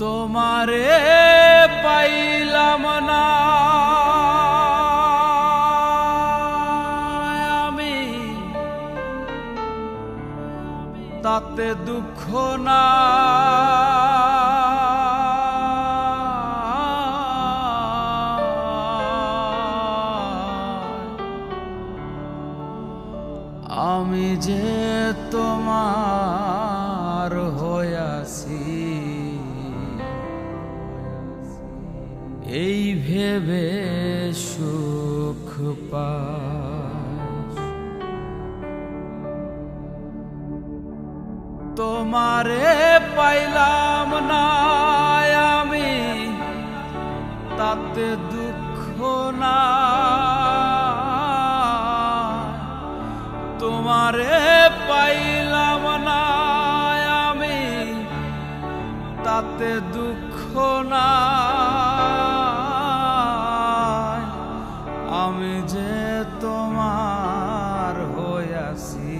তোমারে পাইলাম না আমি, তাতে দুঃখ না। আমি যে তোমার হইয়াছি এই ভেবে সুখ পাই। তোমারে পাইলাম না আমি, তাতে দুঃখ না। তোমারে পাইলাম না আমি, তাতে দুঃখ না। আমি যে তোমার হইয়াছি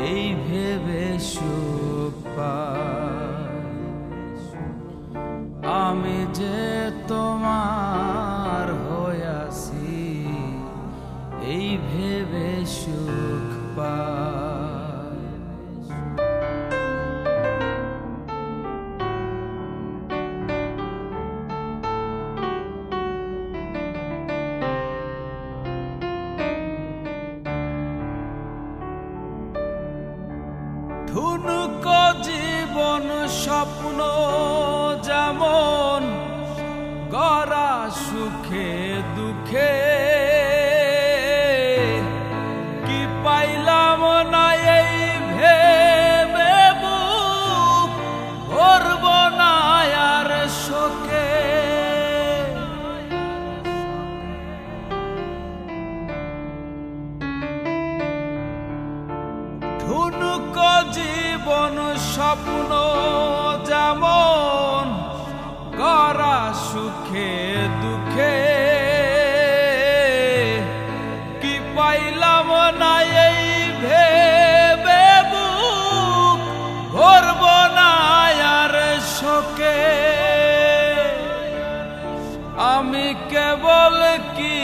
এই ভেবে সুখ পাই। আমি যে তোমার হইয়াছি এই ভেবে সুখ পাই। ঠুনক জীবন স্বপ্ন যেমন গড়া সুখে দুঃখে, কি পাইলাম না এই ভেবে বুক ভরব না আর শোকে। ঠুনক জীবন স্বপ্ন যেমন গড়া সুখে দুঃখে, কি পাইলাম না এই ভেবে বুক ভরব না আর শোকে। আমি কেবল কি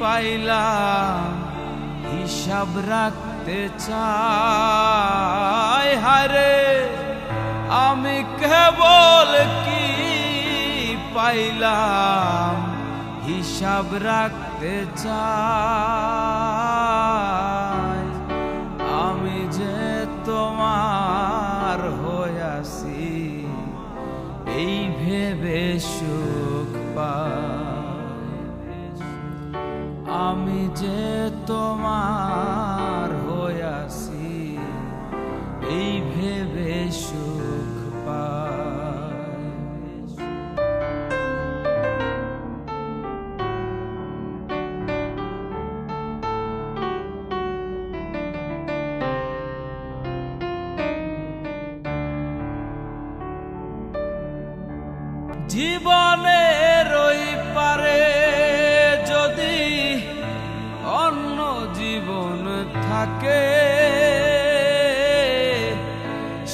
পাইলাম হিসাব রাখতে চাই। হারে আমি কেবল কি পাইলাম হিসাব রাখতে চাই। আমি যে তোমার হইয়াছি এই ভেবে সুখ পাই। আমি যে তোমার হইয়াছি এই ভেবে সুখ পাই। জীবনের ওই পারে যদি অন্য জীবন থাকে,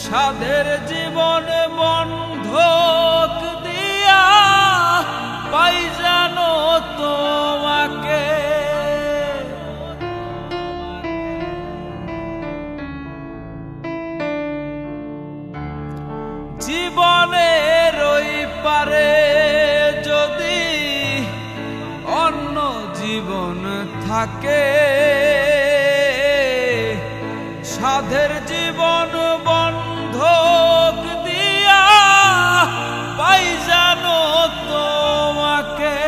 সাধের জীবন বন্ধক দিয়া পাই জানো তোমাকে। জীবনের ওই পারে যদি অন্য জীবন থাকে, সাধের জীবন বন্ধক দিয়া পাই জানো তোমাকে।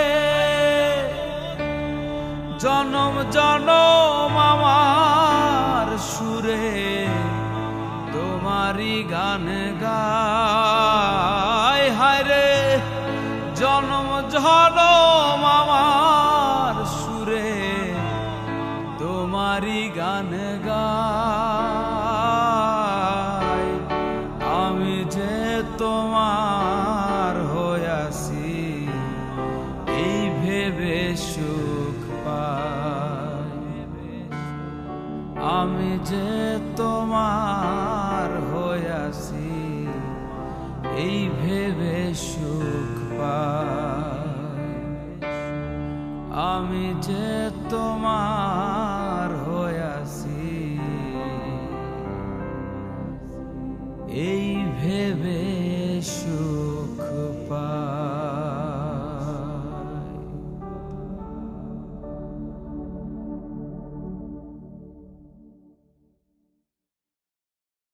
জনম জনম আমার সুরে তোমারি গান গায়। হায়রে জনম জনম আমার সুরে তোমারি গান গায়। আমি যে তোমার হইয়াছি এই ভেবে সুখ পাই। আমি যে তোমার হইয়াছি এই ভেবে সুখ পাই। আমি যে তোমার হইয়াছি এই ভেবে সুখ